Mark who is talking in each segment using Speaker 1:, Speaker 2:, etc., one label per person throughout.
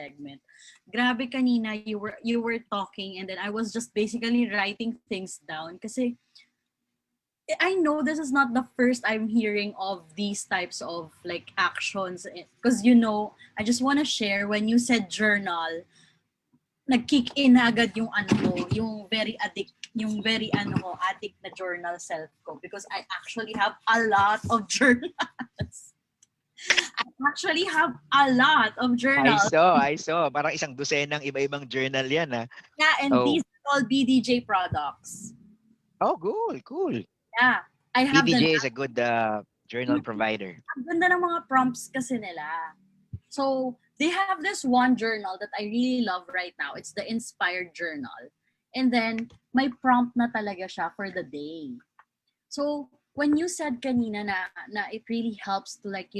Speaker 1: segment. Grabe kanina, you were talking and then I was just basically writing things down kasi I know this is not the first I'm hearing of these types of like actions because I just want to share when you said journal, nag-kick in na agad yung ano ko, yung very ano ko, addict na journal self ko because I actually have a lot of journals. I actually have a lot of journals.
Speaker 2: I saw. Parang isang dosenang iba-ibang journal yan, ha?
Speaker 1: Yeah, and
Speaker 2: Oh.
Speaker 1: these are all BDJ products.
Speaker 2: Oh, cool.
Speaker 1: Yeah, I have
Speaker 2: BDJ is a good journal provider.
Speaker 1: Ang ganda ng mga prompts kasi nila. So, they have this one journal that I really love right now. It's the Inspired Journal. And then, may prompt na talaga siya for the day. So, when you said kanina na it really helps to like,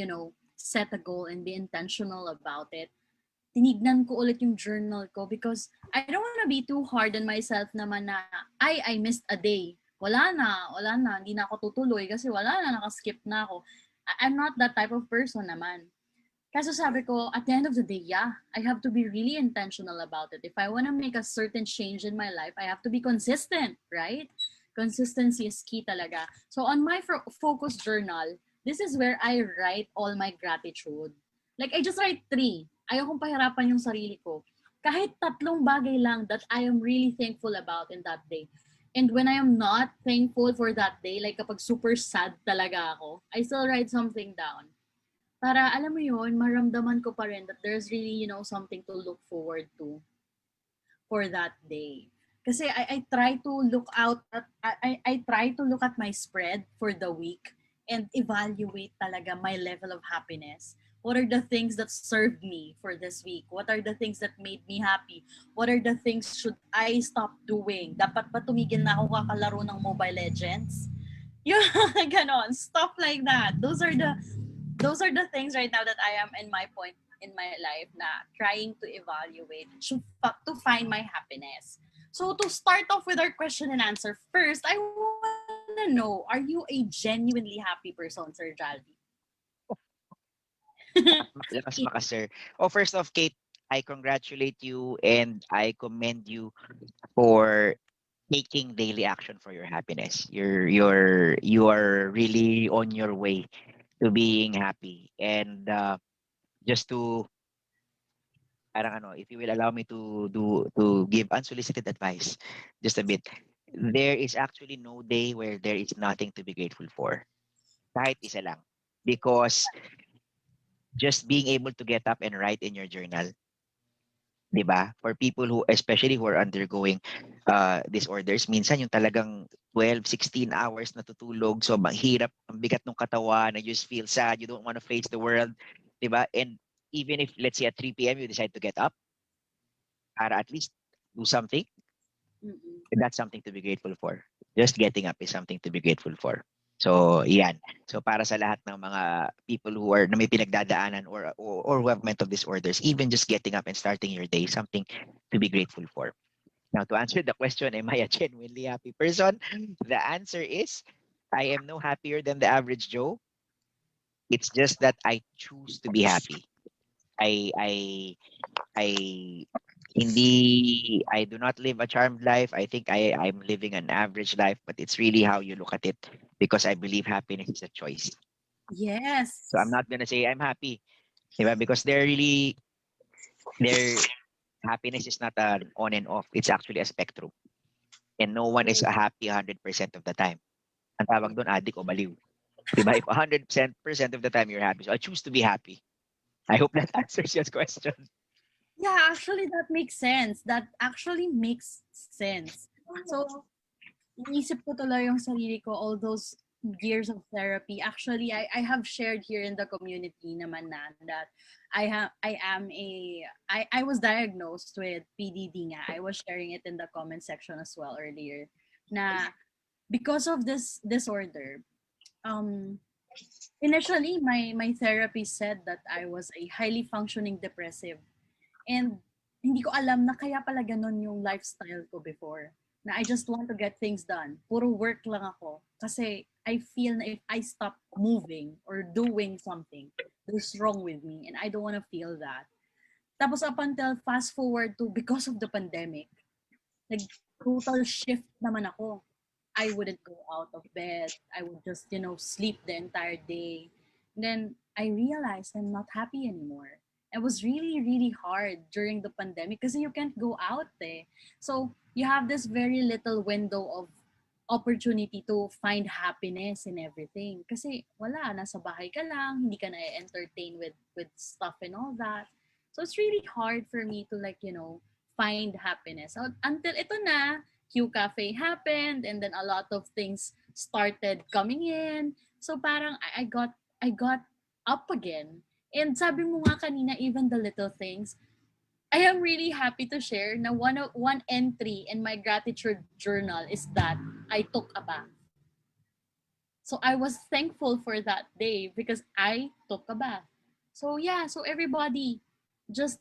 Speaker 1: set a goal and be intentional about it, tinignan ko ulit yung journal ko because I don't wanna be too hard on myself naman na, I missed a day. Wala na, hindi na ako tutuloy kasi wala na, nakaskip na ako. I'm not that type of person naman. Kasi sabi ko, at the end of the day, yeah, I have to be really intentional about it. If I want to make a certain change in my life, I have to be consistent, right? Consistency is key talaga. So on my focus journal, this is where I write all my gratitude. Like, I just write 3. Ayokong pahirapan yung sarili ko. Kahit 3 bagay lang that I am really thankful about in that day. And when I am not thankful for that day, like kapag super sad talaga ako, I still write something down. Para alam mo yun, maramdaman ko pa rin that there's really, something to look forward to for that day. Kasi I try to look out at, I try to look at my spread for the week and evaluate talaga my level of happiness. What are the things that served me for this week? What are the things that made me happy? What are the things should I stop doing? Dapat ba tumigil na ako kakalaro ng Mobile Legends? Yung ganon, stuff like that. Those are the things right now that I am in my point in my life na trying to evaluate to find my happiness. So to start off with our question and answer, first, I want to know, are you a genuinely happy person, Sir Jalvi?
Speaker 2: Lakas maka, sir. Oh, first off, Kate, I congratulate you and I commend you for taking daily action for your happiness. You are really on your way to being happy. And just to parang ano, if you will allow me to give unsolicited advice just a bit. There is actually no day where there is nothing to be grateful for. Kahit isa lang. Because just being able to get up and write in your journal, di ba? For people who, especially who are undergoing disorders, minsan yung talagang 12, 16 hours natutulog, so mahirap, ang bigat ng katawan, you just feel sad, you don't want to face the world, di ba? And even if, let's say at 3 p.m. you decide to get up, para at least do something, that's something to be grateful for. Just getting up is something to be grateful for. So, yan. So, para sa lahat ng mga people who are na may pinagdadaanan or who have mental disorders, even just getting up and starting your day, something to be grateful for. Now, to answer the question, am I a genuinely happy person? The answer is, I am no happier than the average Joe. It's just that I choose to be happy. I I do not live a charmed life. I think I'm living an average life, but it's really how you look at it because I believe happiness is a choice.
Speaker 1: Yes.
Speaker 2: So I'm not gonna say I'm happy, diba? Because their happiness is not an on and off. It's actually a spectrum, and no one is happy 100% of the time. Ang tawag doon, addict o baliw. Diba? If 100% of the time you're happy, so I choose to be happy. I hope that answers your question.
Speaker 1: Yeah, actually that makes sense. That actually makes sense. So, inisip ko tuloy yung sarili ko, all those years of therapy. Actually, I have shared here in the community naman na that I was diagnosed with PDD nga. I was sharing it in the comment section as well earlier. Na because of this disorder, initially my therapist said that I was a highly functioning depressive. And hindi ko alam na kaya pala ganun yung lifestyle ko before. Na I just want to get things done. Puro work lang ako. Kasi I feel na if I stop moving or doing something, there's wrong with me. And I don't want to feel that. Tapos up until fast forward to because of the pandemic, total shift naman ako. I wouldn't go out of bed. I would just, sleep the entire day. And then I realized I'm not happy anymore. It was really, really hard during the pandemic because you can't go out eh. So you have this very little window of opportunity to find happiness in everything. Kasi wala, nasa bahay ka lang, hindi ka na-entertain with stuff and all that. So it's really hard for me to find happiness. So, until ito na, QCafe happened and then a lot of things started coming in. So parang I got up again. And sabi mo nga kanina, even the little things, I am really happy to share na one entry in my gratitude journal is that I took a bath. So I was thankful for that day because I took a bath. So yeah, so everybody just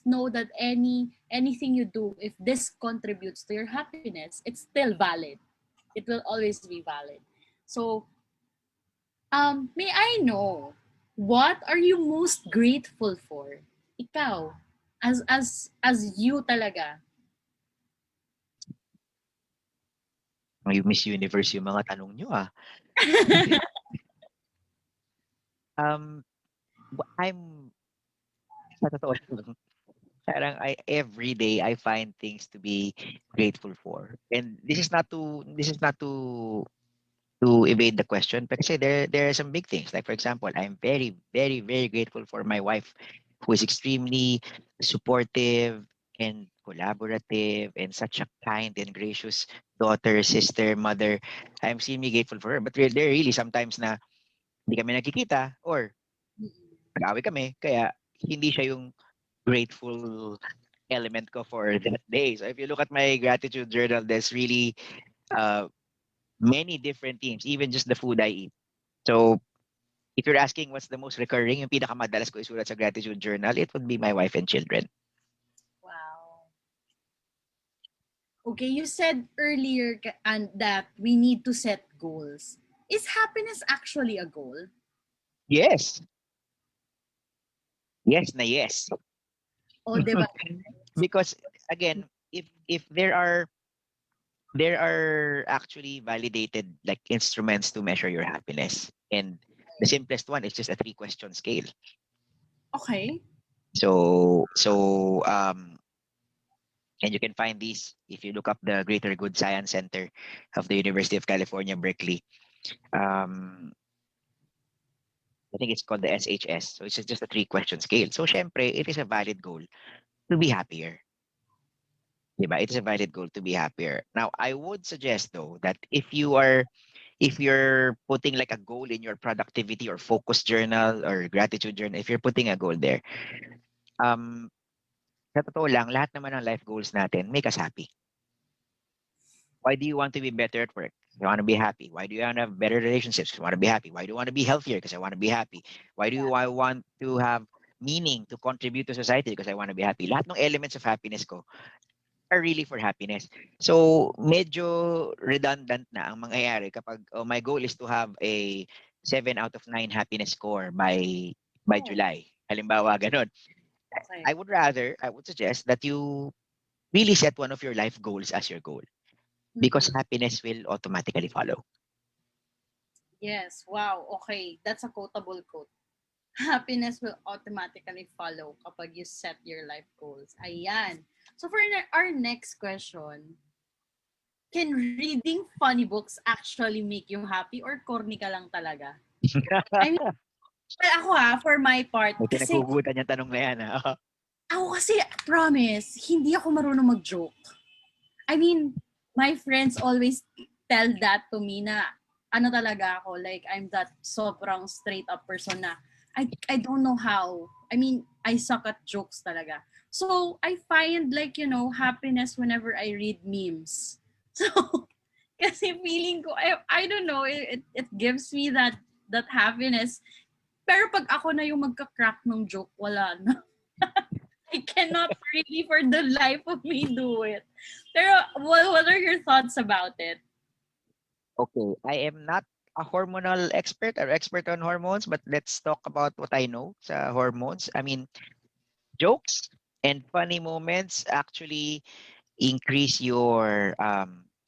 Speaker 1: know that anything you do, if this contributes to your happiness, it's still valid. It will always be valid. So may I know what are you most grateful for? Ikaw, as you talaga.
Speaker 2: Yung Miss Universe yung mga tanong nyo ah. Um, I'm sa totoo lang, parang every day I find things to be grateful for. And this is not to evade the question, but kasi there are some big things. Like for example, I'm very, very, very grateful for my wife, who is extremely supportive and collaborative and such a kind and gracious daughter, sister, mother. I'm extremely grateful for her. But there are really sometimes na hindi kami nagkikita or nag-away kami, kaya hindi siya yung grateful element ko for that day. So if you look at my gratitude journal, there's really uh, many different themes, even just the food I eat. So if you're asking what's the most recurring, yung pinakamadalas ko isulat sa gratitude journal, it would be my wife and children.
Speaker 1: Wow. Okay, you said earlier and that we need to set goals. Is happiness actually a goal?
Speaker 2: Yes. Yes na yes.
Speaker 1: O, di ba?
Speaker 2: Because again, if there are actually validated like instruments to measure your happiness. And the simplest one is just a 3-question scale.
Speaker 1: Okay.
Speaker 2: So and you can find these if you look up the Greater Good Science Center of the University of California, Berkeley. Um, I think it's called the SHS. So it's just a 3-question scale. So syempre, it is a valid goal to be happier. Diba? It is a valid goal to be happier. Now, I would suggest though that if you're putting like a goal in your productivity or focus journal or gratitude journal, if you're putting a goal there, um, sa totoo lang, lahat naman ng life goals natin make us happy. Why do you want to be better at work? You want to be happy. Why do you want to have better relationships? You want to be happy. Why do you want to be healthier? Because I want to be happy. Why do I want to have meaning to contribute to society? Because I want to be happy. Lahat ng elements of happiness ko are really for happiness. So, medyo redundant na ang mangyayari kapag my goal is to have a 7 out of 9 happiness score by
Speaker 1: Oh,
Speaker 2: July. Halimbawa, ganun.
Speaker 1: okay.
Speaker 2: I would suggest that you really set one of your life goals as your goal because
Speaker 1: Mm-mm.
Speaker 2: happiness will automatically follow.
Speaker 1: Yes. Wow. Okay. That's a quotable quote. Happiness will automatically follow kapag you set your life goals. Ayan. So for our next question, can reading funny books actually make you happy or corny ka lang talaga? I mean, well, ako for my part,
Speaker 2: May
Speaker 1: kasi
Speaker 2: pinaghugutan yung tanong na yan. Ha?
Speaker 1: ako kasi, promise, hindi ako marunong mag-joke. I mean, my friends always tell that to me na ano talaga ako, like I'm that sobrang straight up person na I don't know how. I mean, I suck at jokes talaga. So, I find like, happiness whenever I read memes. So, kasi feeling ko, I don't know, it gives me that happiness. Pero pag ako na yung magka-crack ng joke, wala na. I cannot really for the life of me do it. Pero what are your thoughts about it?
Speaker 2: Okay, I am not a hormonal expert or expert on hormones, but let's talk about what I know sa hormones. I mean, Jokes and funny moments actually increase your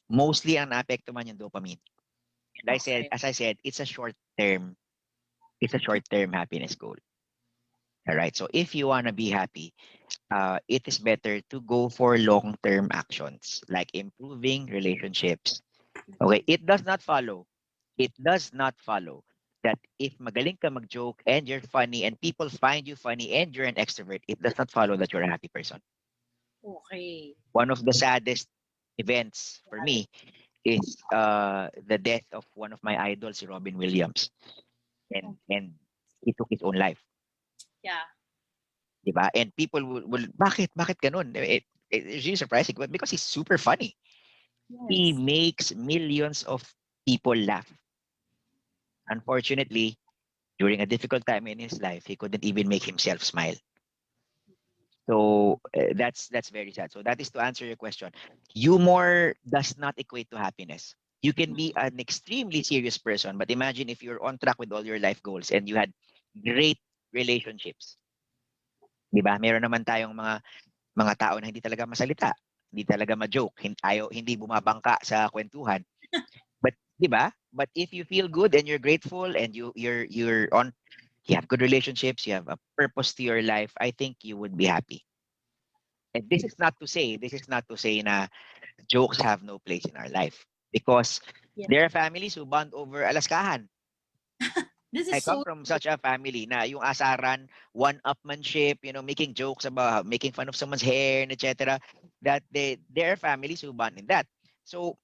Speaker 2: mostly ang naapekto man yung dopamine. And
Speaker 1: Okay.
Speaker 2: as I said, it's a short term happiness goal. All right. So if you want to be happy, it is better to go for long term actions like improving relationships. Okay. It does not follow that if magaling ka mag-joke and you're funny and people find you funny and you're an extrovert, it does not follow that you're a happy person.
Speaker 1: Okay.
Speaker 2: One of the saddest events for
Speaker 1: Got it.
Speaker 2: me is the death of one of my idols, si Robin Williams,
Speaker 1: Okay.
Speaker 2: and he took his own life,
Speaker 1: Yeah.
Speaker 2: 'di ba? And people will bakit ganun? It's really surprising, but because he's super funny, he
Speaker 1: Yes.
Speaker 2: makes millions of people laugh. Unfortunately, during a difficult time in his life, he couldn't even make himself smile. So that's very sad. So that is to answer your question. Humor does not equate to happiness. You can be an extremely serious person, but imagine if you're on track with all your life goals and you had great relationships. 'Di ba? Meron naman tayong mga tao na hindi talaga masalita, hindi talaga ma-joke, hindi bumabangka sa kwentuhan. But 'di ba? But if you feel good and you're grateful and you have good relationships, you have a purpose to your life, I think you would be happy. And this is not to say na jokes have no place in our life because
Speaker 1: Yeah.
Speaker 2: there are families who bond over alaskahan.
Speaker 1: This
Speaker 2: I
Speaker 1: is
Speaker 2: come
Speaker 1: so
Speaker 2: from
Speaker 1: true.
Speaker 2: such a family na yung asaran, one-upmanship, making jokes about making fun of someone's hair, and etc. That there are families who bond in that. So,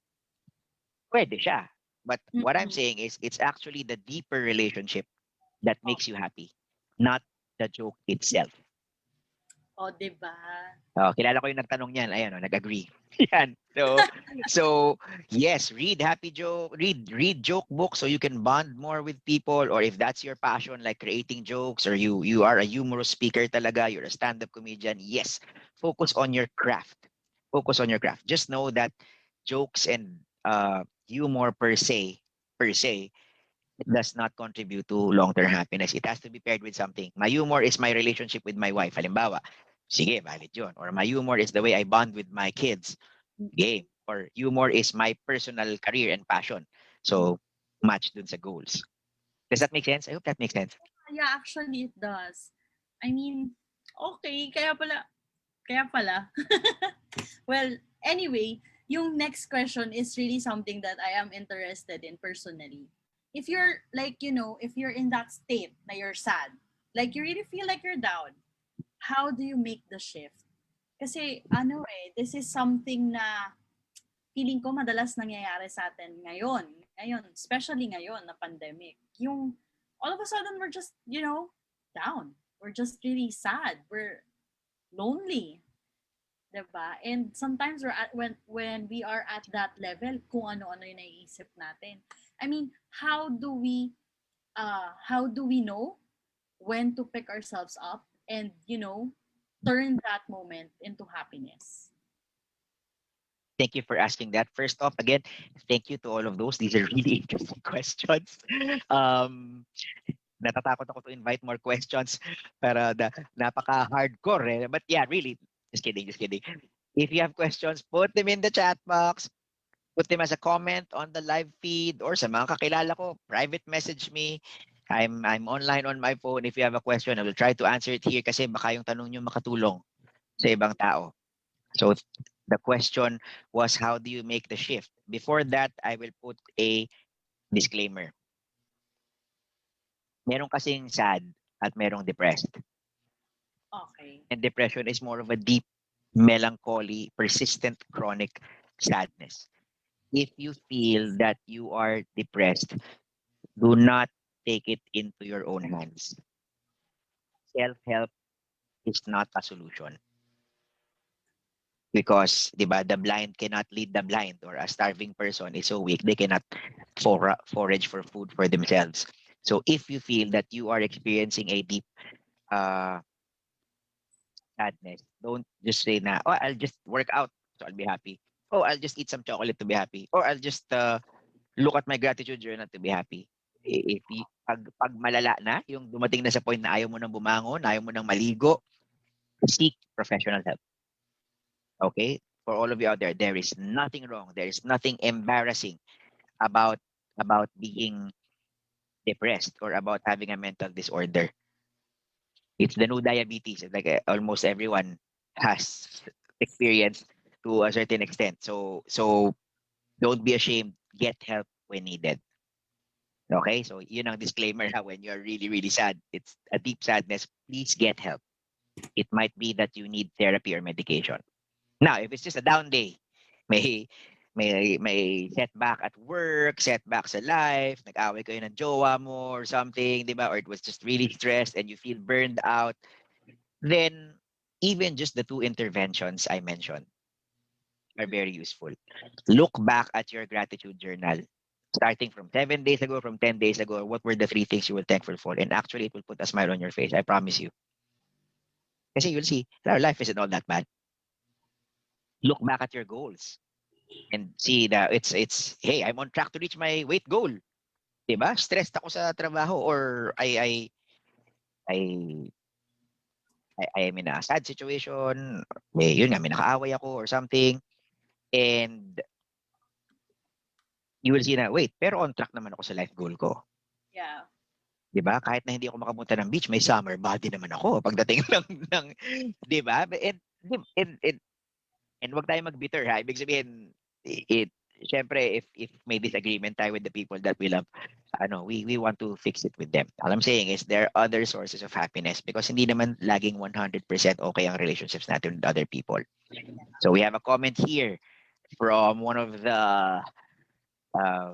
Speaker 2: pwede siya. But what I'm
Speaker 1: Mm-mm.
Speaker 2: saying is it's actually the deeper relationship that
Speaker 1: Oh,
Speaker 2: makes you happy, not the joke itself.
Speaker 1: oh, diba?
Speaker 2: Oh, kilala ko yung nagtanong niyan. Ayan, oh, nag-agree. Yan. So yes, read joke books so you can bond more with people, or if that's your passion, like creating jokes, or you are a humorous speaker talaga, you're a stand-up comedian. Yes, focus on your craft. Focus on your craft. Just know that jokes and humor per se does not contribute to long-term happiness. It has to be paired with something. My humor is my relationship with my wife. Halimbawa, sige, valid yun. Or my humor is the way I bond with my kids.
Speaker 1: Mm-mm.
Speaker 2: Game. Or humor is my personal career and passion. So, match dun sa goals. Does that make sense? I hope that makes sense.
Speaker 1: Yeah, actually it does. I mean, okay, kaya pala. Well, anyway, yung next question is really something that I am interested in personally. If you're like, if you're in that state na you're sad, like you really feel like you're down, how do you make the shift? Kasi this is something na feeling ko madalas nangyayari sa atin ngayon, especially ngayon na pandemic. Yung all of a sudden we're just, down. We're just really sad. We're lonely. 'Di ba? And sometimes when we are at that level, kung ano-ano yung naiisip natin. I mean, how do we know when to pick ourselves up and, turn that moment into happiness?
Speaker 2: Thank you for asking that. First off, again, thank you to all of those. These are really interesting questions. Natatakot ako to invite more questions para napaka-hardcore eh. But yeah, really, just kidding, just kidding. If you have questions, put them in the chat box. Put them as a comment on the live feed or sa mga kakilala ko, private message me. I'm online on my phone. If you have a question, I will try to answer it here kasi baka yung tanong nyo makatulong sa ibang tao. So the question was, how do you make the shift? Before that, I will put a disclaimer. Meron kasing sad at merong depressed.
Speaker 1: Okay.
Speaker 2: And depression is more of a deep melancholy, persistent, chronic sadness. If you feel that you are depressed, do not take it into your own hands. Self-help is not a solution because, di ba, the blind cannot lead the blind, or a starving person is so weak they cannot forage for food for themselves. So if you feel that you are experiencing a deep uh, sadness, don't just say na, oh, I'll just work out so I'll be happy. Oh, I'll just eat some chocolate to be happy. Or I'll just look at my gratitude journal to be happy. Pag malala na, yung dumating na sa point na ayaw mo nang bumangon, ayaw mo nang maligo, seek professional help. Okay? For all of you out there, there is nothing wrong. There is nothing embarrassing about being depressed or about having a mental disorder. It's the new diabetes. Like almost everyone has experienced to a certain extent. So don't be ashamed. Get help when needed. Okay? So yun ang disclaimer ha, when you're really, really sad. It's a deep sadness. Please get help. It might be that you need therapy or medication. Now, if it's just a down day, may may setback at work, setback sa life, nag-away kayo ng jowa mo or something, di ba? Or it was just really stressed and you feel burned out, then even just the two interventions I mentioned are very useful. Look back at your gratitude journal. Starting from 7 days ago, from 10 days ago, what were the three things you were thankful for? And actually, it will put a smile on your face. I promise you. Kasi you'll see, our life isn't all that bad. Look back at your goals and see that it's hey, I'm on track to reach my weight goal. 'Di ba? Stressed ako sa trabaho or I I am in a sad situation. May yun nga, may nakaaway ako or something. And you will see na, wait, pero on track naman ako sa life goal ko.
Speaker 1: Yeah.
Speaker 2: 'Di ba? Kahit na hindi ako makapunta ng beach, may summer body naman ako pagdating ng 'di ba? And wag tayo magbitter ha. Ibig sabihin, it syempre if may disagreement tayo with the people that we love, we want to fix it with them. All I'm saying is there are other sources of happiness because hindi naman laging 100% okay ang relationships natin with other people. So we have a comment here from one of the uh,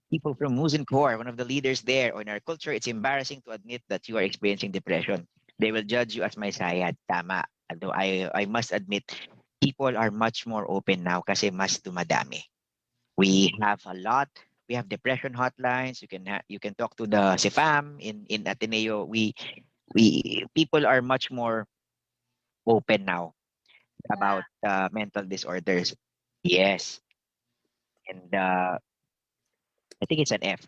Speaker 2: people from Musin Core, one of the leaders there. In our culture, it's embarrassing to admit that you are experiencing depression. They will judge you as my sayad. Tama. Although I must admit, people are much more open now kasi mas dumadami. We have a lot. We have depression hotlines. You can talk to the CFAM in Ateneo. We people are much more open now
Speaker 1: Yeah.
Speaker 2: about mental disorders. Yes, and I think it's an F.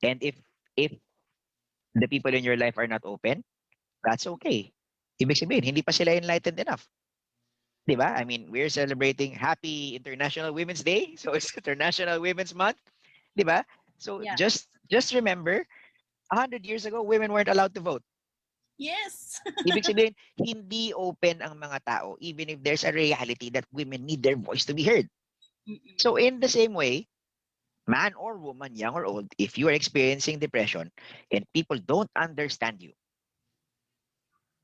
Speaker 2: And if the people in your life are not open, that's okay. Ibig sabihin, hindi pa sila enlightened enough. 'Di ba? I mean, we're celebrating Happy International Women's Day. So it's International Women's Month. 'Di ba? So
Speaker 1: Yeah.
Speaker 2: just remember, 100 years ago, women weren't allowed to vote.
Speaker 1: Yes.
Speaker 2: Ibig sabihin, hindi open ang mga tao even if there's a reality that women need their voice to be heard.
Speaker 1: Mm-mm.
Speaker 2: So in the same way, man or woman, young or old, if you are experiencing depression and people don't understand you,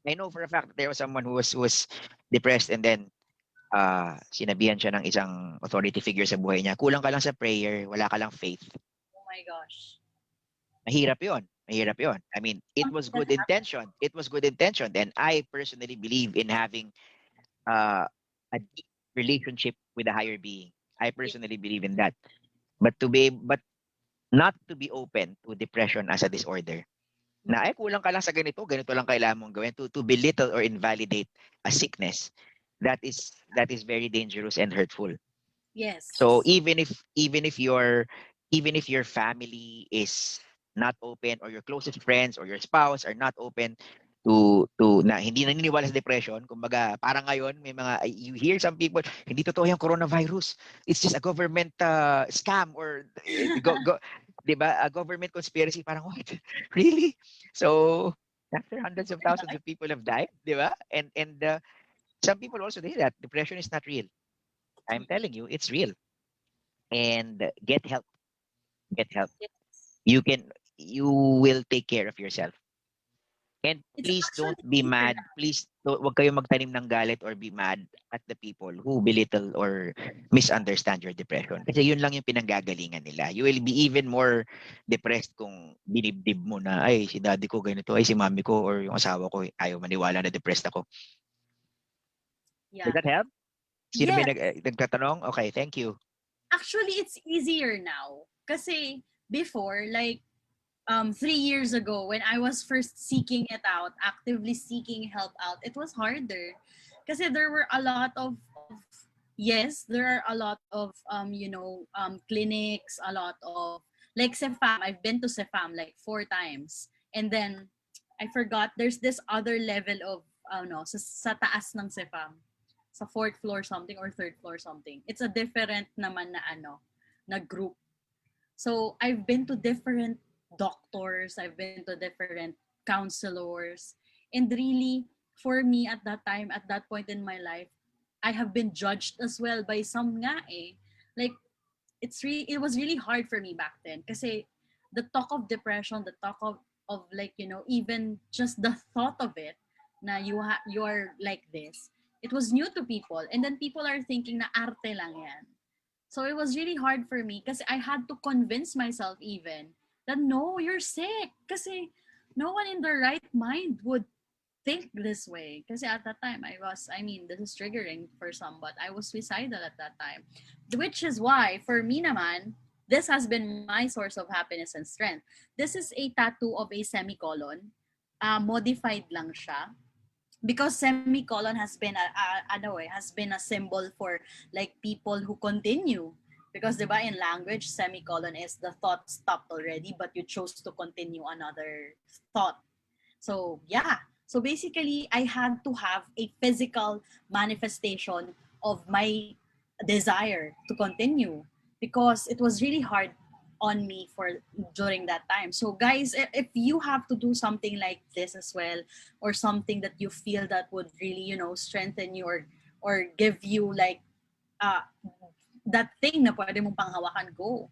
Speaker 2: I know for a fact that there was someone who was depressed and then sinabihan siya ng isang authority figure sa buhay niya, kulang ka lang sa prayer, wala ka lang faith.
Speaker 1: Oh my gosh.
Speaker 2: Mahirap yun. Mahirap yun. I mean, it was
Speaker 1: Something that
Speaker 2: good intention. It was good intention. And I personally believe in having a deep relationship with a higher being. I
Speaker 1: happened.
Speaker 2: personally believe in that. But not to be open to depression as a disorder. Na ay kulang ka lang sa ganito, ganito lang kailangan mong gawin to belittle or invalidate a sickness. That is very dangerous and hurtful. So
Speaker 1: Yes.
Speaker 2: even if your family is not open or your closest friends or your spouse are not open to na hindi naniniwala sa depression, kumbaga parang ngayon may mga you hear some people hindi totoo yung coronavirus. It's just a government scam or go 'di ba? A government conspiracy parang what? Really? So after hundreds of thousands of people have died, 'di ba? And some people also say that depression is not real. I'm telling you, it's real. And get help. Get help.
Speaker 1: Yes.
Speaker 2: You will take care of yourself. And
Speaker 1: It's
Speaker 2: please don't
Speaker 1: actually
Speaker 2: be
Speaker 1: easier
Speaker 2: mad.
Speaker 1: now.
Speaker 2: Please wag kayong magtanim ng galit or be mad at the people who belittle or misunderstand your depression. Kasi yun lang yung pinanggagalingan nila. You will be even more depressed kung dinibdib mo na, ay, si daddy ko ganito, ay, si mami ko or yung asawa ko, ayaw maniwala na depressed ako. Does
Speaker 1: Yeah.
Speaker 2: that help? Sino may
Speaker 1: Yes.
Speaker 2: nagtatanong? Okay, thank you.
Speaker 1: Actually, it's easier now. Kasi before, like 3 years ago, when I was first seeking it out, actively seeking help out, it was harder. Kasi there were a lot of yes, there are a lot of clinics, a lot of like Cefam. I've been to Cefam like 4 times. And then I forgot there's this other level of sa taas ng Sefam. Sa fourth floor something or third floor something. It's a different naman na group. So I've been to different doctors, I've been to different counselors, and really for me at that time, at that point in my life, I have been judged as well by some nga eh. Like it was really hard for me back then kasi the talk of depression, the talk of like, even just the thought of it na you are like this. It was new to people, and then people are thinking na arte lang yan. So it was really hard for me kasi I had to convince myself even that no, you're sick. Kasi no one in their right mind would think this way. Kasi at that time, this is triggering for some, but I was suicidal at that time. Which is why, for me naman, this has been my source of happiness and strength. This is a tattoo of a semicolon. Modified lang siya because semicolon has been a symbol for like people who continue, because diba in language semicolon is the thought stopped already but you chose to continue another thought. So yeah, so basically I had to have a physical manifestation of my desire to continue because it was really hard on me for during that time. So guys, if you have to do something like this as well, or something that you feel that would really, strengthen you, or give you like uh that thing na pwede mong panghawakan, go.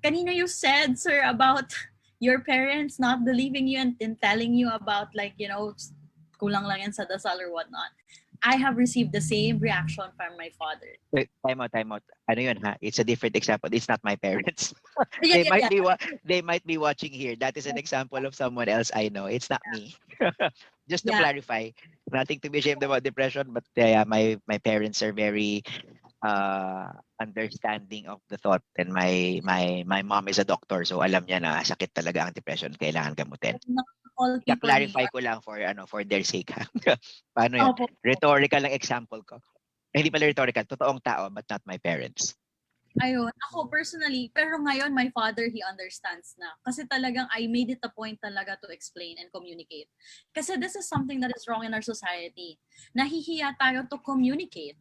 Speaker 1: Kanina you said, sir, about your parents not believing you and telling you about like, kulang lang yan sa dasal or whatnot. I have received the same reaction from my father.
Speaker 2: Wait, time out. Ano yun ha? It's a different example. It's not my parents.
Speaker 1: Yeah,
Speaker 2: They
Speaker 1: yeah,
Speaker 2: might
Speaker 1: yeah.
Speaker 2: be they might be watching here. That is an example of someone else I know. It's not me. Just to
Speaker 1: Yeah.
Speaker 2: clarify, nothing to be ashamed about depression, but yeah, my parents are very understanding of the thought, and my mom is a doctor, so alam niya na sakit talaga ang depression, kailangan gamutin.
Speaker 1: Not all people really
Speaker 2: Ka-clarify
Speaker 1: are.
Speaker 2: ko lang for their sake ha. Paano yun?
Speaker 1: Opo.
Speaker 2: Rhetorical lang example ko. Hindi pala rhetorical, totoong tao but not my parents.
Speaker 1: Ayun, ako personally, pero ngayon my father, he understands na. Kasi talagang I made it a point talaga to explain and communicate. Kasi this is something that is wrong in our society. Nahihiya tayo to communicate.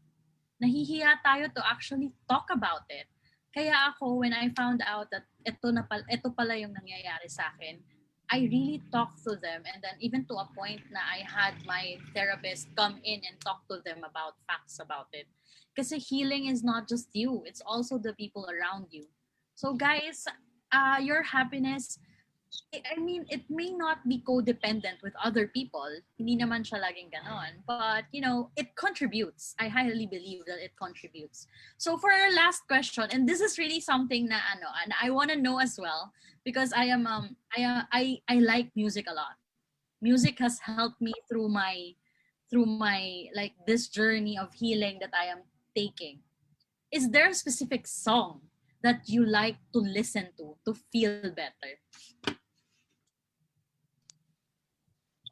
Speaker 1: Nahihiya tayo to actually talk about it. Kaya ako, when I found out that ito pala yung nangyayari sa akin, I really talked to them, and then even to a point na I had my therapist come in and talk to them about facts about it. Kasi healing is not just you, it's also the people around you. So guys, your happiness, it may not be codependent with other people. Hindi naman siya laging ganon. But, it contributes. I highly believe that it contributes. So for our last question, and this is really something na and I want to know as well, because I like music a lot. Music has helped me through my like this journey of healing that I am taking. Is there a specific song that you like to listen to feel better?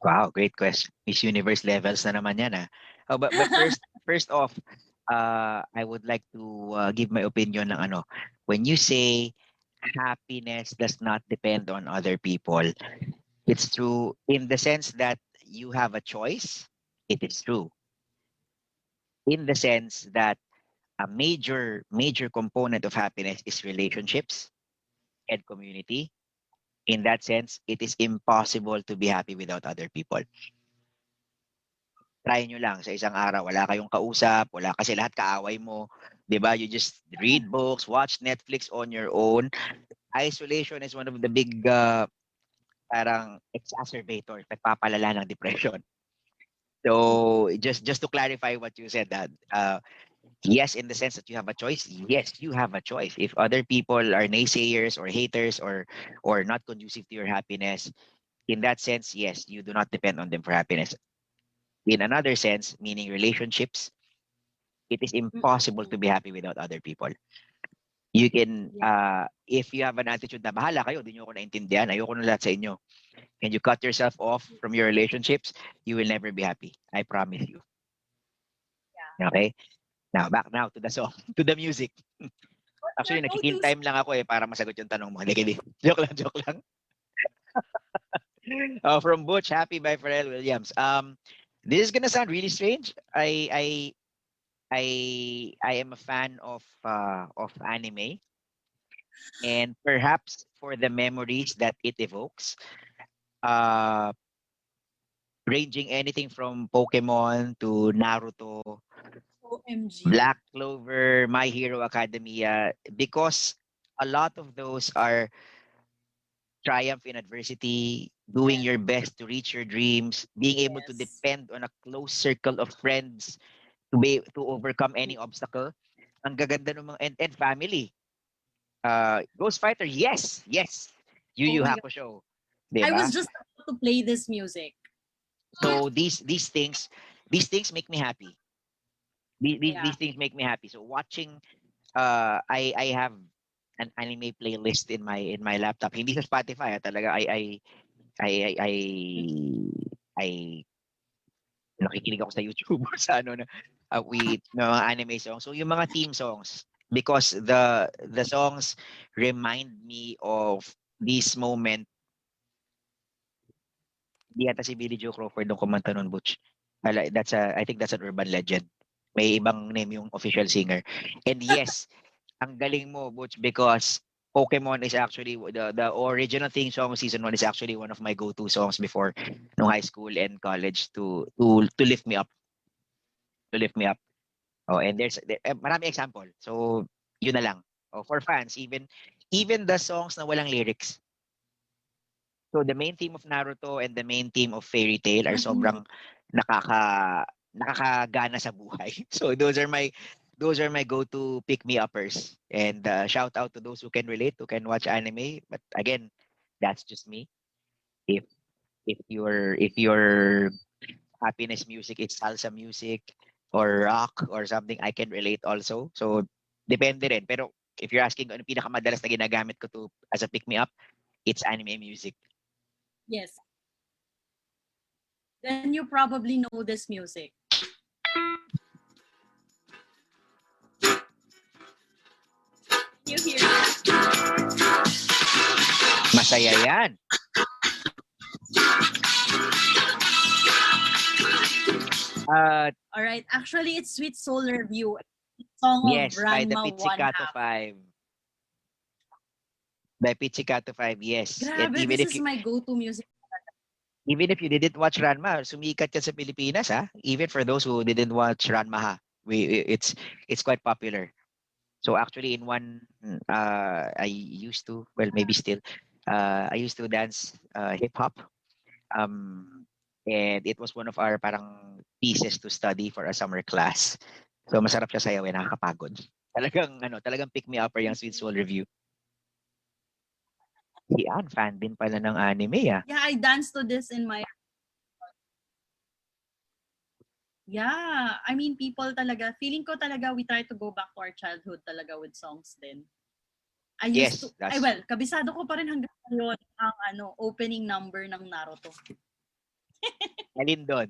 Speaker 2: Wow, great question. Miss Universe levels na naman yan ah. Oh, but first off, I would like to give my opinion ng ano. When you say happiness does not depend on other people, it's true in the sense that you have a choice. It is true. In the sense that a major component of happiness is relationships and community. In that sense, it is impossible to be happy without other people. Try nyo lang sa isang araw, wala kayong kausap, wala kasi lahat kaaway mo, 'di ba? You just read books, watch Netflix on your own. Isolation is one of the big parang exacerbator, nagpapalala ng depression. So just to clarify what you said, that yes, in the sense that you have a choice, yes, you have a choice. If other people are naysayers or haters or not conducive to your happiness, in that sense, yes, you do not depend on them for happiness. In another sense, meaning relationships, it is impossible to be happy without other people. You can, if you have an attitude na bahala kayo, di nyo ako naintindihan, ayoko na lahat sa inyo, and you cut yourself off from your relationships, you will never be happy. I promise you.
Speaker 1: Yeah.
Speaker 2: Okay? Now, back now to the song, to the music. Actually,
Speaker 1: Your
Speaker 2: nakikill
Speaker 1: go-to
Speaker 2: time lang ako para masagot yung tanong mo. Hindi, joke lang. From Butch, Happy by Pharrell Williams. This is gonna sound really strange. I am a fan of anime, and perhaps for the memories that it evokes, uh, ranging anything from Pokemon to Naruto,
Speaker 1: OMG.
Speaker 2: Black Clover, My Hero Academia, because a lot of those are triumph in adversity, doing
Speaker 1: Yes.
Speaker 2: your best to reach your dreams, being able to
Speaker 1: Yes.
Speaker 2: depend on a close circle of friends to overcome any obstacle. Ang gaganda ng mga and family. Ghost Fighter, yes, yes. Yu
Speaker 1: Oh
Speaker 2: Yu
Speaker 1: my god.
Speaker 2: Hakusho, 'di
Speaker 1: I was
Speaker 2: ba?
Speaker 1: just about to play this music.
Speaker 2: So these things make me happy.
Speaker 1: Yeah.
Speaker 2: These things make me happy. So watching I have an anime playlist in my laptop. Hindi sa Spotify, talaga I I I I nakikinig ako sa YouTube or sa ano na na mga anime songs. So yung mga theme songs because the songs remind me of this moment. Di yata si Billie Joe Crawford nung kumanta nun, Butch. I think that's an urban legend. May ibang name yung official singer. And yes, ang galing mo, Butch, because Pokemon is actually the original theme song season 1 is actually one of my go-to songs before no high school and college to lift me up, to lift me up. Oh, and marami example. So, yun na lang. Oh, for fans, even the songs na walang lyrics. So the main theme of Naruto and the main theme of Fairy Tail are
Speaker 1: Mhm.
Speaker 2: sobrang nakakagana sa buhay. So those are my go-to pick me uppers. And shout out to those who can relate, who can watch anime. But again, that's just me. If if your happiness music is salsa music or rock or something, I can relate also. So depende rin. Pero if you're asking ano pinakamadalas na ginagamit ko to as a pick me up, it's anime music.
Speaker 1: Yes. Then you probably know this music. You hear it?
Speaker 2: Masaya yan. Uh,
Speaker 1: All right. Actually, it's Sweet Soul Review. Song of
Speaker 2: yes, by the
Speaker 1: Ranma One
Speaker 2: Pizzicato
Speaker 1: Half.
Speaker 2: 5. By Pizzicato 5, yes. And
Speaker 1: Grabe, this is my go-to music.
Speaker 2: even if you didn't watch Ranma, sumikat yan sa Pilipinas, ha? Even for those who didn't watch Ranma, ha? It's quite popular. So actually in one I used to, well maybe still, I used to dance hip hop. Um and it was one of our parang pieces to study for a summer class. So masarap siya sayawin, nakakapagod. Talagang pick me up yung Sweet Soul Review. Si Ann, fan din pala ng anime, ah.
Speaker 1: Yeah, I danced to this in my. Yeah, I mean, people talaga, feeling ko talaga we try to go back to our childhood talaga with songs din. I used to,
Speaker 2: Yes,
Speaker 1: ay
Speaker 2: that's
Speaker 1: well, kabisado ko pa rin hanggang ngayon ang opening number ng Naruto.
Speaker 2: alin doon.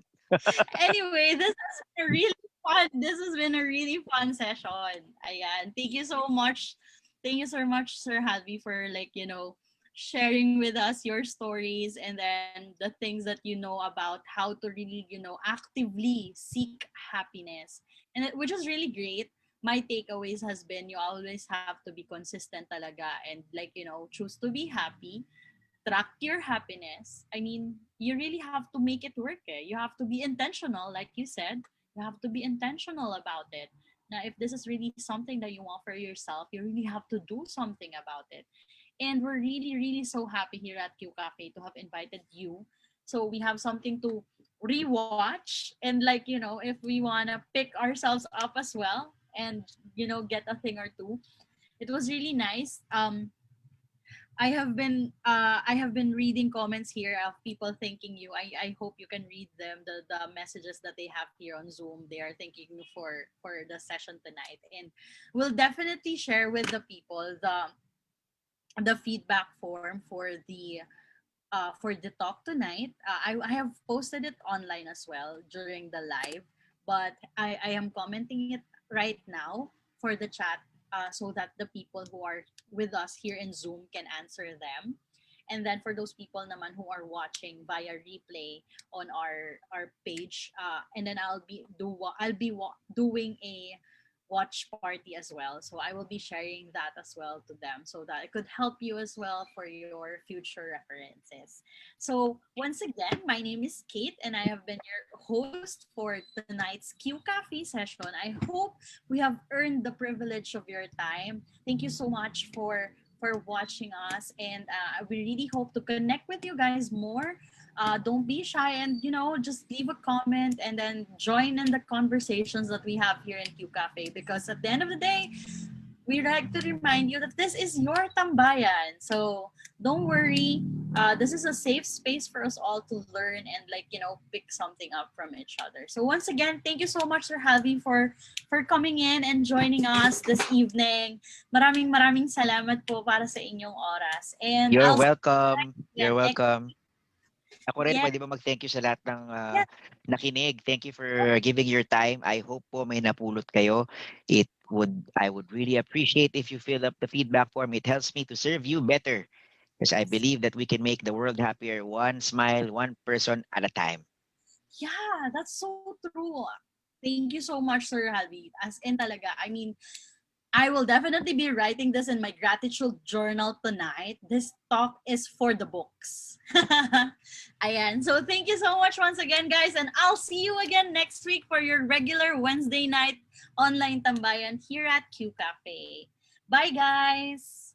Speaker 1: Anyway, this has been really fun. This has been a really fun session. Ayan. Thank you so much. Thank you so much, Sir Hadvi, for sharing with us your stories and then the things that you know about how to really, actively seek happiness. Which is really great. My takeaways has been you always have to be consistent talaga and choose to be happy, track your happiness. I mean, you really have to make it work. Eh? You have to be intentional, like you said. You have to be intentional about it. Now, if this is really something that you want for yourself, you really have to do something about it. And we're really, really so happy here at QCafe to have invited you. So we have something to rewatch and if we want to pick ourselves up as well and get a thing or two. It was really nice. I have been reading comments here of people thanking you. I hope you can read them, the messages that they have here on Zoom. They are thanking you for the session tonight, and we'll definitely share with the people the feedback form for the talk tonight. I have posted it online as well during the live, but I am commenting it right now for the chat so that the people who are with us here in Zoom can answer them. And then for those people naman who are watching via replay on our page, and then doing a watch party as well. So I will be sharing that as well to them so that it could help you as well for your future references. So once again, my name is Kate and I have been your host for tonight's QCafe session. I hope we have earned the privilege of your time. Thank you so much for watching us, and we really hope to connect with you guys more. Don't be shy, and just leave a comment and then join in the conversations that we have here in Q Cafe, because at the end of the day, we like to remind you that this is your tambayan. So don't worry. This is a safe space for us all to learn and pick something up from each other. So once again, thank you so much, Sir Halvi, for coming in and joining us this evening. Maraming maraming salamat po para sa inyong oras. And
Speaker 2: You're
Speaker 1: I'll see
Speaker 2: welcome.
Speaker 1: you
Speaker 2: You're
Speaker 1: again next.
Speaker 2: welcome. Ako rin,
Speaker 1: Yeah,
Speaker 2: pwede ba mag-thank you sa lahat ng
Speaker 1: yeah,
Speaker 2: nakinig. Thank you for giving your time. I hope po may napulot kayo. I would really appreciate if you fill up the feedback form. It helps me to serve you better because I
Speaker 1: yes.
Speaker 2: believe that we can make the world happier one smile, one person at a time.
Speaker 1: Yeah, that's so true. Thank you so much, Sir Halvi. As in talaga, I mean, I will definitely be writing this in my gratitude journal tonight. This talk is for the books. Ayan. So thank you so much once again, guys. And I'll see you again next week for your regular Wednesday night online tambayan here at Q Cafe. Bye, guys.